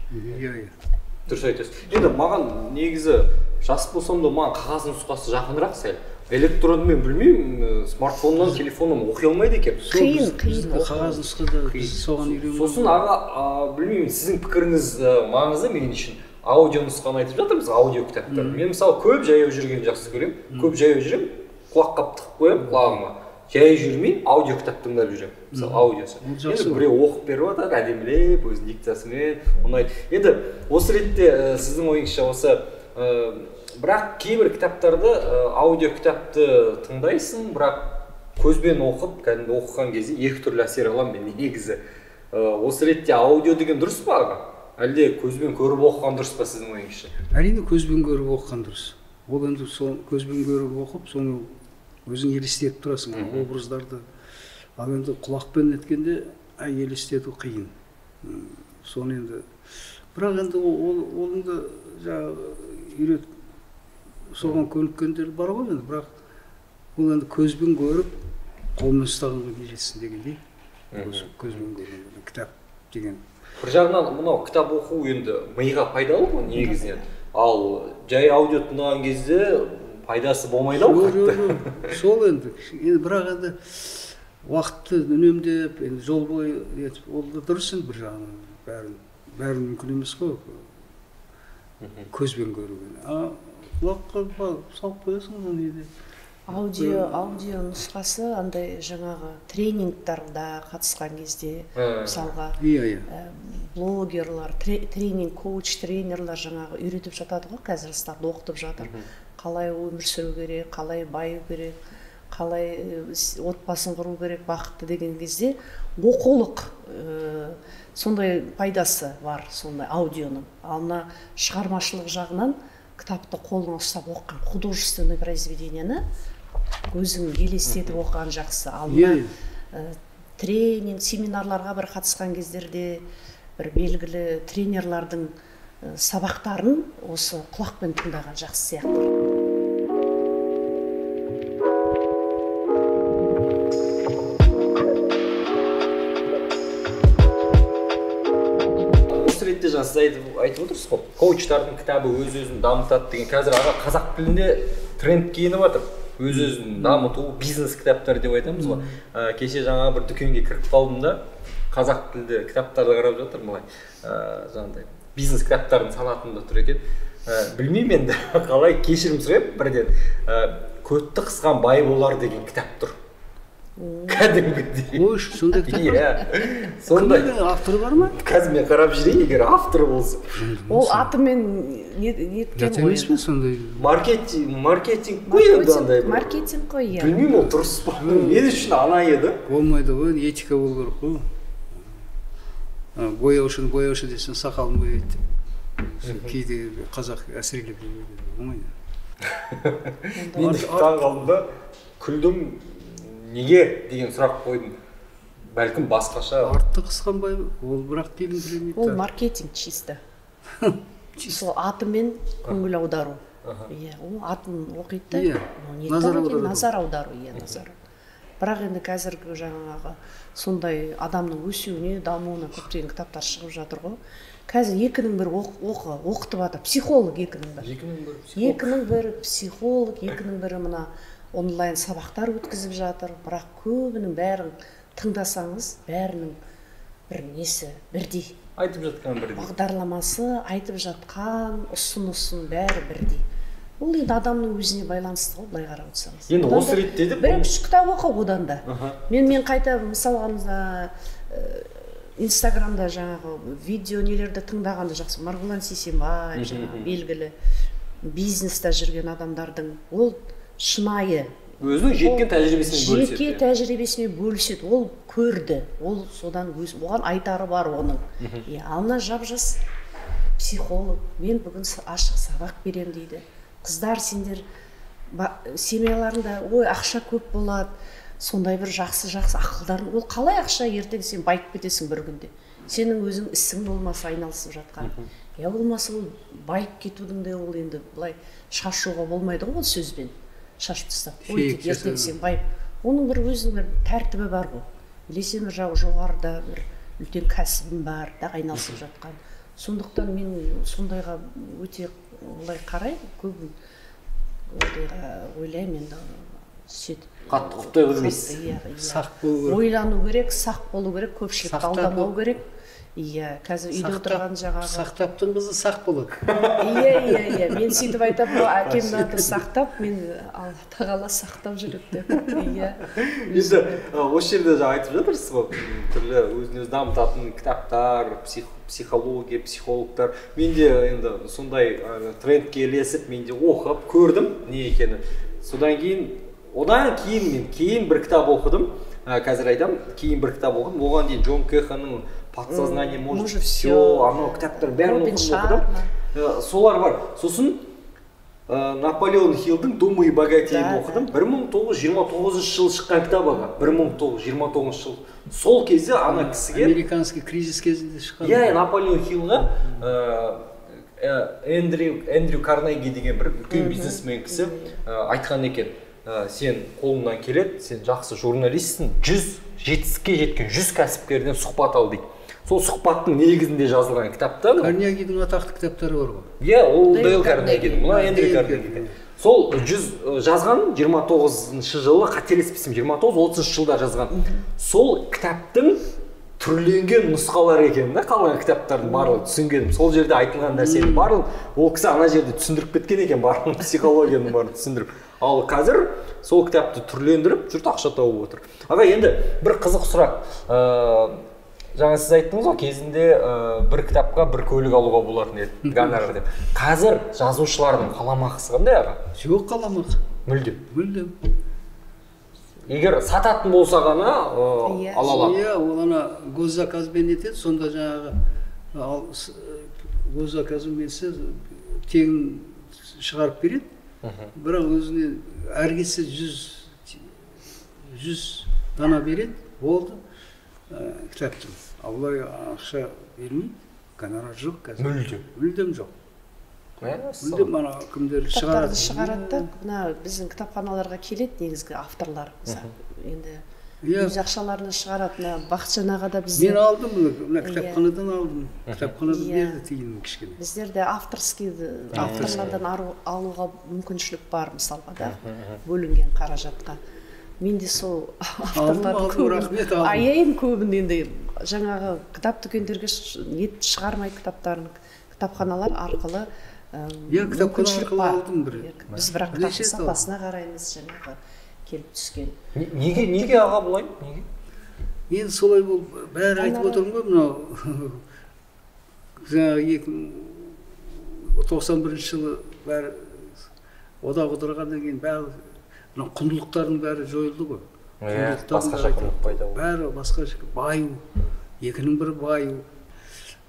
Дұрыс айтасыз. Енді маған негізі жас болсам да маған қағаз нұсқасы жақынырақ сәл. Электронмен білмеймін, смартфоннан, телефоннан оқи алмайды екен. Қиын. Қағаз нұсқада соған үйренеміз. Сосын аға, білмеймін, сіздің пікіріңіз маңызды мен үшін. Аудио нұсқаны айтып жатырмыз, аудио кітаптар. Мен мысалы көп жаяу жүрген жақсы көремін. Көп жаяу жүремін, құлаққа тығып қоямын, құлағыма. Жаяу жүрмей, аудио кітап тыңдап жүремін. Мысалы аудиосы. Енді біреу оқып беріп жатыр, әдемілеп, өзінің диктасымен, ұнайды. Енді осы ретте сіздің ойыңызша осы бірақ кейбір кітаптарды аудио кітапты тыңдайсың, бірақ көзбен оқып, кәдімгі оқыған кезде екі түрлі әсер аламын мен негізі. Осы ретте аудио деген дұрыс па аға? Әлде көзбен көріп оқыған дұрыс па сіздің ойыңызша? Әрине көзбен көріп оқыған дұрыс. Ол енді көзбен көріп оқып, соны өзің елестетіп тұрасың, образдарды. Ал енді құлақпен неткенде елестету қиын. Соны енді бірақ енді ол енді үйрет соған көніккендер бар ғой енді, бірақ ол енді көзбен көріп қолмен ұстағанға не жетсін дегендей. Көзбен көрген кітап деген. Бір жағынан мынау кітап оқу енді миға пайдалы ғой негізінен. Ал жай аудио тыңдаған кезде пайдасы болмайды ау қатты. Сол енді бірақ енді уақытты үнемдеп, жол бойы етіп, ол да дұрыс енді бір жағынан бәрін мүмкін емес қой. Көзбен көруген. Құлаққа салып қоясың оны неде. Аудио нұсқасы андай жаңағы тренингтарда қатысқан кезде, мысалға блогерлар, тренинг, коуч, тренерлар жаңағы үйретіп жатады ғой, қазір жастарды оқытып жатыр. Қалай өмір сүру керек, қалай баю керек, қалай отбасын құру керек, бақытты деген кезде оқулық сондай пайдасы бар, сондай аудионың. Ал мына шығармашылық жағынан кітапты қолыңа ұстап оқыған художественный произведениені өзің елестетіп оқыған жақсы. Ал тренинг, семинарларға бір қатысқан кездерде бір белгілі тренерлардың сабақтарын осы құлақпен тыңдаған жақсы сияқты. Осы ретте жаңа сіз айтып отырсыз ғой, коучтардың кітабы өз-өзін дамытады деген. Қазір аға қазақ тілінде трендке еніп жатыр. Өз-өзін дамыту, бизнес кітаптар деп айтамыз ғой. Кеше жаңа бір дүкенге кіріп қалдым да, қазақ тілді кітаптарды қарап жатыр былай. Жаңағыдай бизнес кітаптардың санатында тұр екен. Білмеймін енді қалай, кешірім сұраймын бірден. Көтті қысқан бай болар деген кітап тұр. Кәдімгідей. Ой, сондай кітап бар. Иә. Сондай. Авторы бар ма? Қазір мен қарап жүрейін, егер авторы болса. Ол атымен неткен Жат емес пе сондай? Маркетинг қой енді андай. Маркетинг қой, иә. Білмеймін, ол дұрыс па. Мен үшін ана еді. Болмайды ғой, этика болу керек қой. Бояушы десең сақалын бояйды. Кейде қазақ әсірелеп болмайды. Мен таң қалдым да, күлдім, неге деген сұрақ қойдым. Бәлкім басқаша. Артты қысқан бай, ол бірақ келін білемейді. Ол маркетинг чисто. Сол атымен көңіл аудару. Ол атын оқиды да, назар аудару. Бірақ енді қазіргі жаңағы сондай адамның өсуіне, дамуына көптеген кітаптар шығып жатыр ғой. Қазір екінің бір оқытып жатыр, психолог екінің бір психолог, екінің бірі мына онлайн сабақтар өткізіп жатыр. Бірақ көбінің бәрін тыңдасаңыз, бәрінің бір несі бірдей. Айтып жатқан бірдей. Бағдарламасы, айтып жатқан ұсынысын бәрі бірдей. Ол енді адамның өзіне байланысты ғой, былай қарап отырсаңыз. Енді осы ретте деп бір-үш кітап оқы одан да. Мен қайта мысалға Инстаграмда жаңағы видео нелерді тыңдағанды жақсы. Марғұлан Сейсенбай, белгілі бизнеста жүрген адамдардың ол шынайы өзінің жеткен тәжірибесімен бөліседі. Жеке тәжірибесімен бөліседі. Ол көрді. Ол содан оған айтары бар оның. Алына жап-жас психолог. Мен бүгін ашық сабақ берем дейді. Қыздар, сендер семьяларында ақша көп болады. Сондай бір жақсы ақылдарын. Ол қалай ақша, ертең сен байып кетесің бір күнде. Сенің өзің ісің болмаса айналысып жатқан. Я болмаса ол байып кетудің де ол енді былай шашуға болмайды ғой, ол сөзбен. Шашып тастап, ертең сен байып. Оның бір өзінің бір тәртібі бар ғой. Білесен бір жоғарыда бір үлкен кәсібім бар, да айналысып жатқан. Сондықтан мен сондайға өте олай қараймын, көбін ойлаймын енді сөйтіп. Қатты құптай көрмейсіз. Сақ болу керек. Ойлану керек, сақ болу керек, көпшілікті алдамау керек. Иә, қазір үйде отырған жаңағы. Сақтаптың қызы сақ болады. Иә, мен сөйтіп айтамын, әкемнің аты сақтап, мен Алла тағала сақтап жүреді деп. Иә. Енді осы жерде жаңа айтып жатырсыз ғой, түрлі өзін-өзі дамытатын кітаптар, психология, психологтар. Мен де енді сондай трендке ілесіп, мен де оқып көрдім не екені. Одан кейін бір кітап оқыдым. Қазір айтам, кейін бір кітап оқыдым. Оған дейін Джон Кэханның «Подсознание может все», анау кітаптар бәрін оқыдым. Солар бар. Сосын Наполеон Хиллдің «Думай и богатейін» оқыдым. 1929 жылы шыққан кітап аға. 1929 жыл. Сол кезде ана кісіге американский кризис кезінде шыққан. Иә, Наполеон Хиллға Эндрю Карнеги деген бір үлкен бизнесмен кісі айтқан екен. Сен қолыңнан келеді, сен жақсы журналистсің, жетістікке жеткен 100 кәсіпкерден сұхбат ал дейді. Сол сұхбаттың негізінде жазылған кітапта. Карнегидің атақты кітаптары бар ғой. Иә, ол Дейл Карнегидің, мына Эндрю Карнеги. Сол 100 жазған 29-шы жылы, қателеспесем 29-30 жылда жазған. Сол кітаптың түрленген нұсқалар екен да, қалған кітаптардың барлығы түсінгенім. Сол жерде айтылған нәрсенің барлығы, ол кісі ана жерде түсіндіріп кеткен екен, барлығын психологияның барлығын түсіндіріп. Ал қазір сол кітапты түрлендіріп, жұрт ақша тауып отыр. Аға, енді бір қызық сұрақ. Жаңа сіз айттыңыз ғой, кезінде бір кітапқа бір көлік алуға болатын еді, гонорар деп. Қазір жазушылардың қаламақысы қандай аға? Жоқ қаламақы. Мүлдем. Егер сататын болса ғана ала алады. Иә, ол ана госзаказбен етеді, сонда жаңағы госзаказбен тегін шығарып береді. Бірақ өзіне әргесі 100 дана береді, болды кітаптың. Аллай ақша бермейді, гонорар жоқ қазір. Мүлдем жоқ. Мүлдем ана кімдер шығарады. Кітаптарды шығарады да, біздің кітапханаларға келеді негізгі авторлар. Енді өз ақшаларына шығарады. Мына Бақытжан аға да бізде. Мен алдым мына кітапханадан алдым. Кітапханадан берді тиын кішкене. Біздерде авторский авторлардан алуға мүмкіншілік бар мысалға да, бөлінген қаражатқа. Мен де сол авторлардың көбін аяйын, көбін енді жаңағы кітап дүкендерге шығармай кітаптарын кітапханалар арқылы мүмкіншілік бар. Біз бірақ кітаптың сапасына қараймыз, жаңағы келіп түскен. Неге аға бұлай? Неге? Енді солай болып бәрі айтып отырмын ғой, мынау жаңағы 91 жылы бәрі одақ отырғаннан кейін бәрі құндылықтардың бәрі жойылды ғой. Басқаша құндылық пайда болды. Бәрі басқаша баю, екінің бірі баю.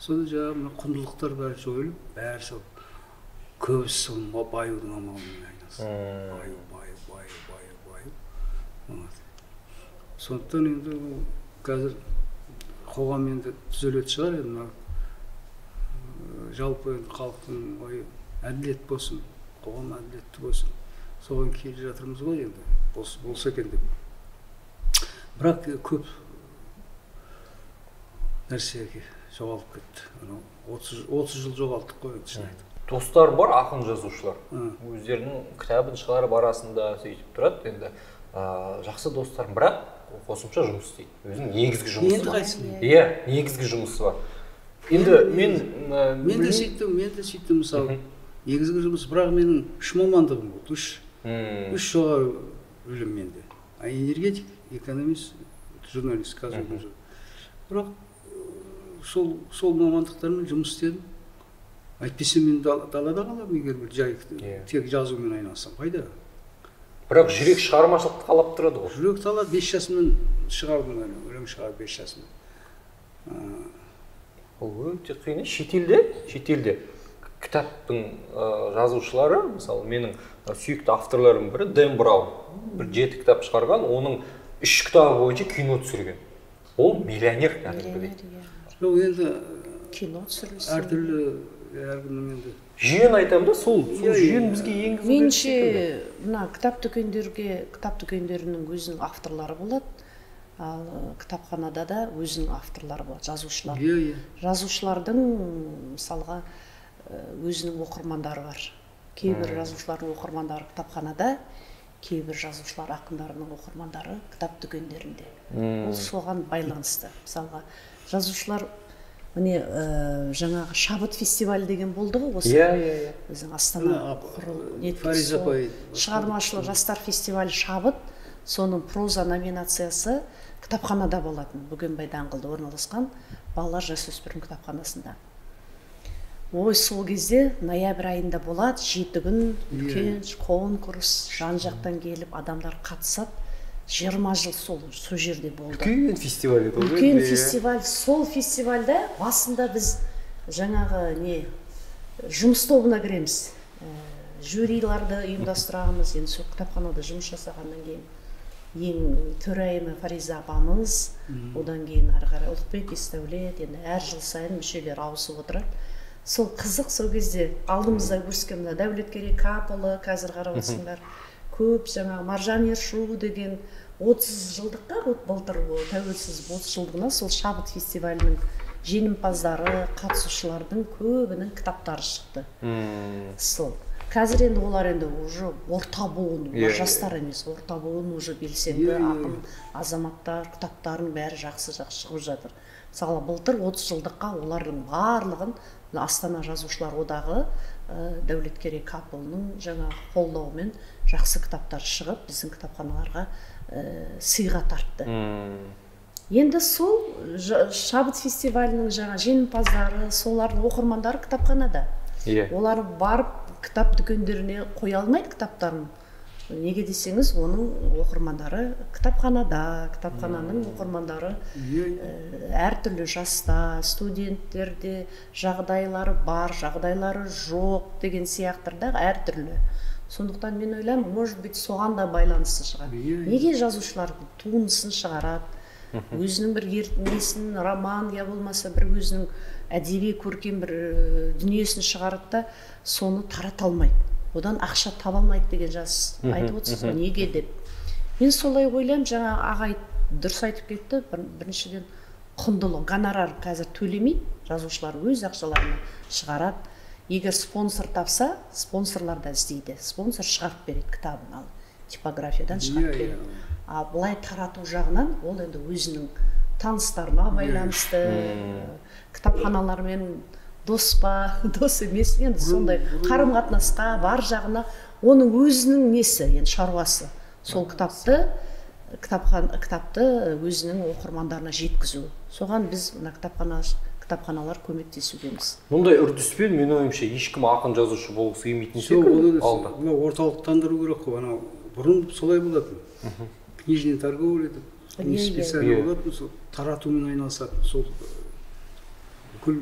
Сонда жаңағы құндылықтар бәрі жойылып, бәрі сол көбісі баюдың амалымен айналысты. Сондықтан енді қазір қоғам енді түзелетін шығар, енді жалпы халықтың әділет болсын, қоғам әділетті болсын, соған келе жатырмыз ғой енді, болса екен деп. Бірақ көп нәрсеге жоғалып кетті. 30 жыл жоғалттық қой енді шын айтып. Достар бар, ақын жазушылар. Өздерінің кітабын шығарып арасында сөйтіп тұрады. Енді жақсы достарым, бірақ қосымша жұмыс істейді. Өзінің негізгі жұмысы бар. Иә, негізгі жұмысы бар. Енді мен де сөйттім мысалы. Негізгі жұмыс, бірақ менің 3 мамандығым болды. 3 жоғары білім менде. Энергетик, экономист, журналист, қазір. Бірақ сол мамандықтармен жұмыс істедім. Әйтпесе мен далада қаламын, егер бір жай тек жазумен айналыссам, қайда? Бірақ жүрек шығармашылықты қалап тұрады ғой. Жүрек талап 5 жасымнан шығардым, өлең шығарып 5 жасымнан. Ол өте қиын. Шетелде кітаптың жазушылары, мысалы менің сүйікті авторларым бірі Дэн Браун, бір 7 кітап шығарған, оның 3 кітабы бойынша кино түсірген. Ол миллионер кәдімгідей. Жоқ, енді кино түсірілсе әртүрлі әркімнің енді жүйені айтамын да, сол жүйені бізге енгізу керек. Меніңше мына кітап дүкендерінің өзінің авторлары болады, ал кітапханада да өзінің авторлары болады, жазушылар. Жазушылардың мысалға өзінің оқырмандары бар. Кейбір жазушылардың оқырмандары кітапханада, кейбір жазушылар ақындарының оқырмандары кітап дүкендерінде. Ол соған байланысты. Мысалға жазушылар міне жаңағы шабыт фестивалі деген болды ғой осы. Біздің Астана шығармашылық жастар фестивалі шабыт, соның проза номинациясы кітапханада болатын. Бөгенбай даңғылда орналасқан балалар жасөспірім кітапханасында. Сол кезде ноябрь айында болады, 7 күн үлкен конкурс, жан-жақтан келіп адамдар қатысады. 20 жыл сол жерде болды. Үлкен фестиваль еді. Үлкен фестиваль. Сол фестивальда басында біз жаңағы жұмыс тобына кіреміз. Жюриларды ұйымдастырамыз. Енді сол кітапханада жұмыс жасағаннан кейін ең төрайымы Фариза апамыз, одан кейін ары қарай Ұлықбек Есдәулет, енді әр жыл сайын мүшелер ауысып отырады. Сол қызық, сол кезде алдымызда өскен Дәулеткерей Капылы, қазір қарап отырсыңдар. Көп жаңағы Маржан Ершу деген 30 жылдыққа, былтыр тәуелсіз 30 жылдығына сол шабыт фестивалінің жеңімпаздары, қатысушылардың көбінің кітаптары шықты. Сол. Қазір енді олар енді уже орта буын, жастар емес, орта буын уже белсенді ақын азаматтар, кітаптарын бәрі жақсы шығып жатыр. Мысалы, былтыр 30 жылдыққа олардың барлығын Астана жазушылар одағы Дәулеткерей Капылының жаңа қолдауымен жақсы кітаптар шығып, біздің кітапханаларға сыйға тартты. Енді сол шабыт фестивалінің жаңа жеңімпаздары, солардың оқырмандары кітапханада. Олар барып кітап дүкендеріне қоя алмайды кітаптарын. Неге десеңіз, оның оқырмандары кітапханада, кітапхананың оқырмандары әртүрлі жаста, студенттерде жағдайлары бар, жағдайлары жоқ деген сияқтырда әртүрлі. Сондықтан мен ойлаймын, может быть, соған да байланысты шығар. Неге жазушылар туындысын шығарады, өзінің бір ертеңесін, роман, я болмаса бір өзінің әдеби көркем бір дүниесін шығарады да, соны тарата алмайды. Одан ақша таба алмайды деген айтып отырсыз ғой, неге деп. Мен солай ойлаймын, жаңа аға дұрыс айтып кетті. Біріншіден құндылық, гонорар қазір төлемей, жазушылар өз ақшаларына шығарады. Егер спонсор тапса, спонсорлар да іздейді. Спонсор шығарып береді кітабын, ал типографиядан шығарып береді. А былай тарату жағынан ол енді өзінің таныстарына байланысты, кітапханалармен дос па, дос емес, енді сондай қарым-қатынасқа бар жағына оның өзінің несі, енді шаруасы. Сол кітапты өзінің оқырмандарына жеткізу. Соған біз мына кітапханалар көмектесудеміз. Мұндай үрдіспен мен ойымша ешкім ақын жазушы болғысы келмейтін секілді алды. Орталықтандыру керек қой. Анау бұрын солай болатын. Книжный торговля деп, специально болатын, сол таратумен айналысатын. Сол бүкіл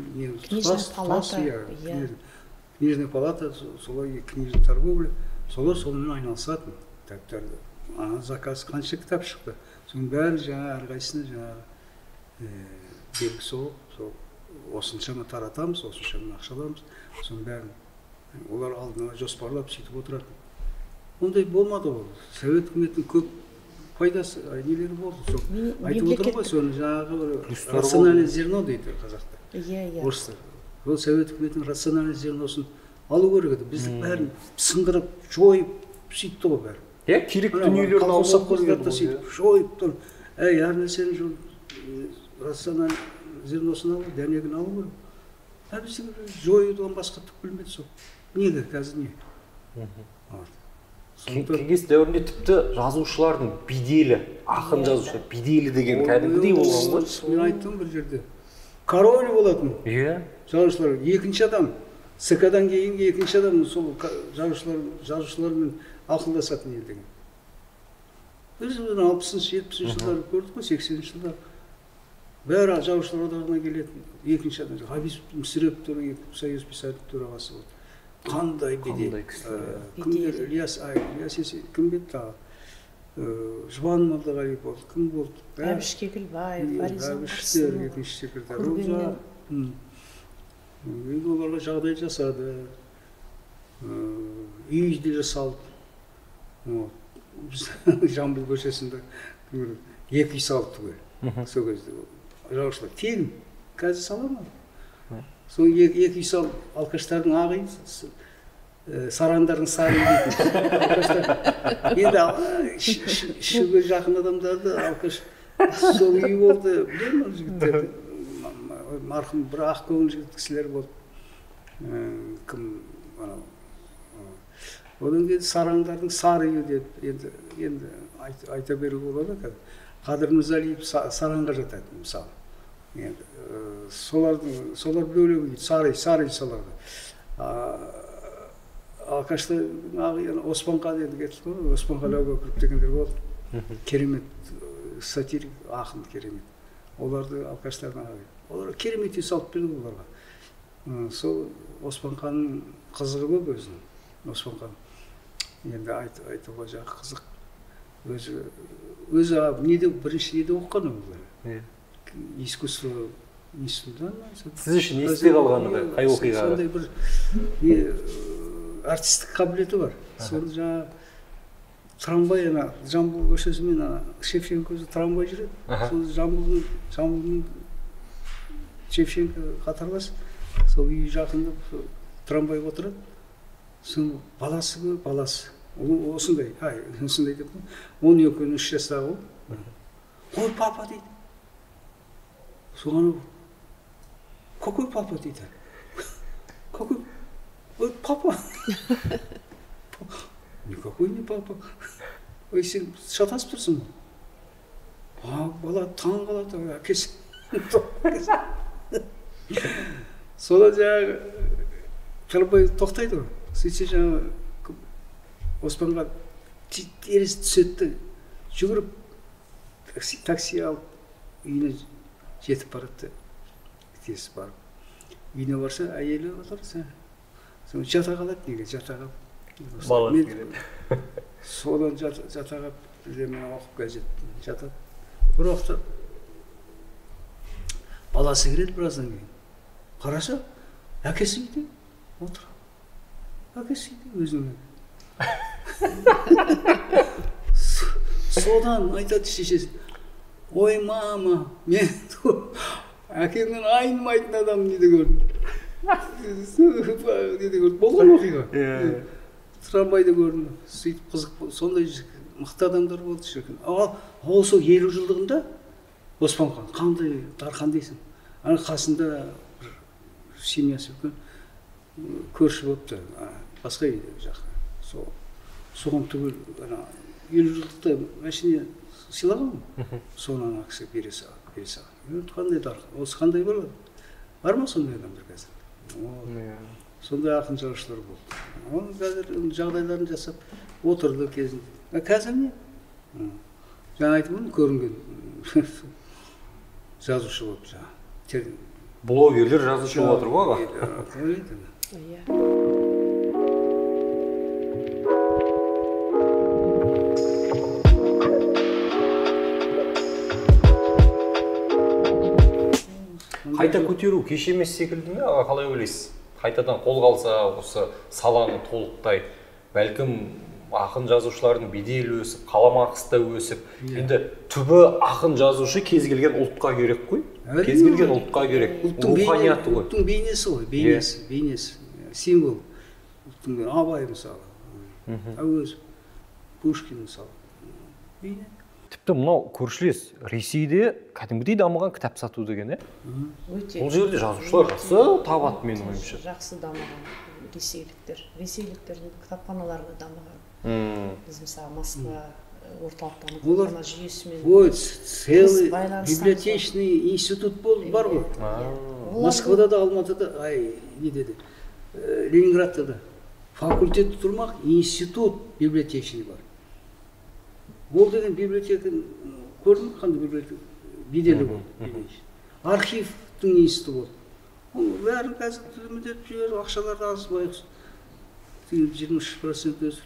книжный палата, солай книжный торговля, солар сонымен айналысатын. Кітаптарды. Ана заказ қанша кітап шықты. Соның бәрін әрқайсысына белгі соғып, осыншама таратамыз, осыншама ақшаламыз, соның бәрін олар алдына жоспарлап сөйтіп отырады. Ондай болмады ол. Совет үкіметінің көп пайдасы, нелері болды. Айтып отырмын ғой, соны жаңағы рациональное зерно дейді қазақта. Орыстар. Ол совет үкіметінің рациональное зерносын алу керек еді. Біздің бәрін сындырып, жойып, сөйтті ғой бәрі. Керек дүниелерін алып жойып тұр. Әр нәрсенің рациональный зерносын алу, дәнегін алу керек. Біздің жойудан басқа түк білмеді сол. Неге, қазір не? Кеңес дәуірінде тіпті жазушылардың беделі, ақын жазушы, беделі деген кәдімгідей болған ғой. Мен айттым бір жерде. Король болатын. Жазушылар екінші адам, СК-дан кейінгі екінші адам сол жазушылармен ақылдасатын елдеген. Біз 60-70 жылдары көрдік қой, 80 жылдар. Бәрі жазушылар одағына келетін екінші адам. Ғабис Мүсірепов Союз писатель төрағасы болды. Қандай бедел. Ильяс кім беді тағы? Жұбан Молдағалиев болды, кім болды? Әбіш Кекілбаев, Фариза Қырсынов. Оларға жағдай жасады. Үй де жасалды. Жамбыл көшесінде 2 үй салды түгел. Сол кезде жазушылар тегін қазір сала ма? Сол 2 үй салып, алқаштардың ағы, сарандардың сары дейтін. Енді ішіге жақын адамдарды алқаш сол үй болды. Білемін ол жігіттерді. Марқұм бір ақ көңіл жігіт кісілер болды. Кім? Одан кейін сарандардың сары үйі деп енді айта беру болады. Қадыр Мырзалиев саранға жатады, мысалы. Солар бөлігі дейді, сары соларды. Алқашты Оспанға деді кетті ғой, Оспанға Ләубәкіров дегендер болды. Керемет сатирик, ақын керемет. Оларды алқаштардың ағы. Олар керемет үй салып берді оларға. Сол Оспанқаның қызығы көп өзінің. Оспанқан енді айтуға жағы қызық. Өзі бірінші неде оқыған олар. Искусство институтынан. Сіз үшін есте қалғаны қай оқиға? Сондай бір артистік қабілеті бар. Соны жаңағы трамвай, Жамбыл көшесімен Шевченко трамвай жүреді. Сол Жамбылдың Шевченко қатарлас. Сол үй жақында трамвай отырады. Соны баласы. Осындай деп, 12-3 жастағы ол. Ой, папа дейді. Соған какой папа дейді. Какой? Ой, папа. Никакой не папа. Ой, сен шатасып тұрсың ба? Бала таң қалады, әкесі. Содан жаңағы Қалбай тоқтайды ғой. Сөйтсе жаңағы Оспанға теріс түсетті, жүгіріп такси алып үйіне жетіп барады. Тез барып. Үйіне барса, әйелі отыр. Соны жата қалады, неге жата қалып. Содан жата қалып, мен оқып газет жатады. Бір уақытта баласы кіреді біраздан кейін. Қараса, әкесі үйде отыр. Әкесі үйде өзінің. Содан айтады шешесі. ой мама, мен әкемнен айнымайтын адам неде көрдім. Неде көрдім, болған оқиға. Трамвайда көрдім, сөйтіп қызық, сондай мықты адамдар болды шіркін. Осы 50 жылдығында Оспанхан, қандай Дархан дейсің? Ана қасында семьясы үлкен көрші болыпты, басқа үйде жаққа. Соған түгел 50 жылдықта машине сыйлаған ғой. Соны ана кісі бере салған. Қандай Дархан? Осы қандай болады? Бар ма сондай адамдар қазір? Сондай ақын жазушылар болды. Оның қазір жағдайларын жасап отырды кезінде. Қазір не? Жаңа айтып отырмын, көрінген жазушы болып жаңа. Блогерлер жазушы болып отыр ғой аға. Қайта көтеру кеш емес секілді ме аға, қалай ойлайсыз? Қайтадан қолға алса осы саланы толықтай, бәлкім ақын жазушылардың беделі өсіп, қаламақысы да өсіп, енді түбі ақын жазушы кез келген ұлтқа керек қой? Кез келген ұлтқа керек. Руханияты ғой. Ұлттың бейнесі ғой, бейнесі, символ. Ұлттың Абай мысалы, Әуезов, Пушкин мысалы. Бейне. Тіпті мынау көршілес Ресейде кәдімгідей дамыған кітап сату деген, бұл жерде жазушылар жақсы табады менің ойымша. Жақсы дамыған ресейліктердің кітапханаларына дамыған. Біз мысалы Москва орталықтан кітапхана жүйесімен целый библиотечный институт бар ғой. Москвада да, Алматыда, не деді, Ленинградта да факультет тұрмақ, институт библиотечный бар. Ол деген библиотеканы көрдің, қандай библиотека? Беделі болды. Архивтің институты болды. Ол бәрін қазір түзімдеп жібер, ақшаларды аз байқыз. 23% өсір.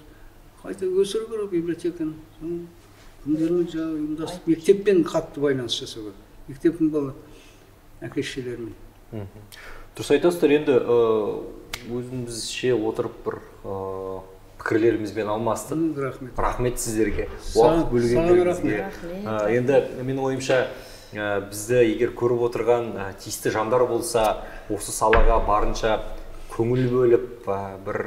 Қайта өсіру керек библиотеканы. Күндерін ұйымдастырып, мектеппен қатты байланыс жасау керек. Мектептің бала әке-шешелерімен. Дұрыс айтасыздар, енді өзімізше отырып бір пікірлерімізбен алмастық. Рахмет сіздерге. Уақыт бөлгендеріңізге. Енді менің ойымша бізді егер көріп отырған тиісті жандар болса, осы салаға барынша көңіл бөліп, бір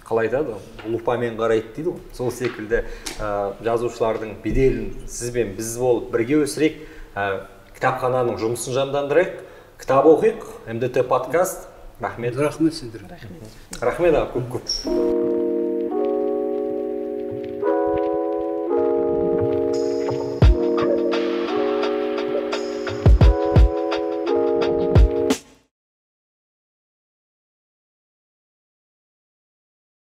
қалай айтады, лупамен қарайды дейді ғой. Сол секілді жазушылардың беделін сізбен біз болып бірге өсірейік, кітапхананың жұмысын жандандырайық, кітап оқиық, МДТ подкаст. Рахмет. Рахмет сендер. Рахмет. Рахмет, көп-көп.